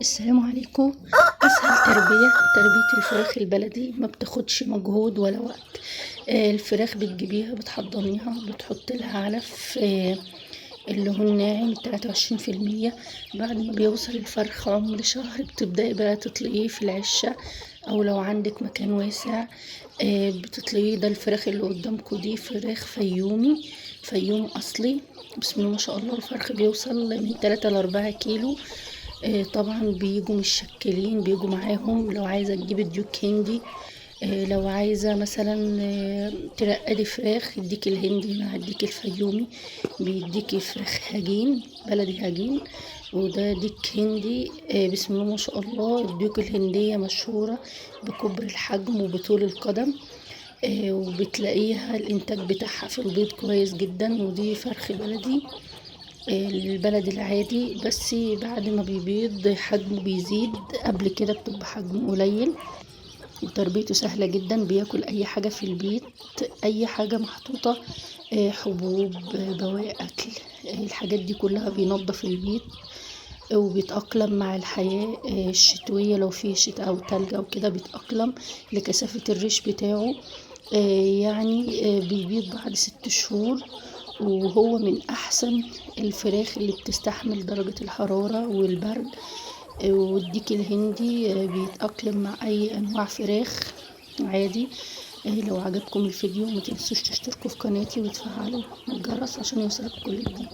السلام عليكم. اسهل تربية الفراخ البلدي ما بتاخدش مجهود ولا وقت. الفراخ بتجيبيها بتحضنيها بتحط لها علف، اللي هو الناعم 23%. بعد ما بيوصل الفرخ عمر شهر بتبدأي بقى تطلقيه في العشة، او لو عندك مكان واسع بتطلقيه. ده الفراخ اللي قدامكم دي فراخ فيوم اصلي. بسم الله ما شاء الله، الفرخ بيوصل من 3 ل 4 كيلو. طبعا بيجوا متشكلين، بيجوا معاهم لو عايزة تجيبي ديوك هندي. لو عايزة مثلا ترقدي فراخ يديكي الهندي مع يديكي الفيومي. بيديكي فراخ هجين بلدي هجين، وده ديك هندي. بسم الله ما شاء الله، الديوك الهندية مشهورة بكبر الحجم وبطول القدم. وبتلاقيها الانتاج بتاعها في البيض كويس جدا. ودي فرخ بلدي، البلد العادي، بس بعد ما بيبيض حجمه بيزيد. قبل كده بتبقى حجمه قليل. وتربيته سهلة جدا، بياكل اي حاجة في البيت، اي حاجة محطوطة، حبوب، بواقي اكل، الحاجات دي كلها بينظف البيت. وبيتأقلم مع الحياة الشتوية، لو في شتاء أو تلج أو كده بيتأقلم لكثافة الريش بتاعه. يعني بيبيض بعد 6 شهور. وهو من أحسن الفراخ اللي بتستحمل درجة الحرارة والبرد. والديك الهندي بيتأقلم مع أي أنواع فراخ عادي. لو عجبكم الفيديو متنسوش تشتركوا في قناتي وتفعلوا الجرس عشان يوصلك كل جديد.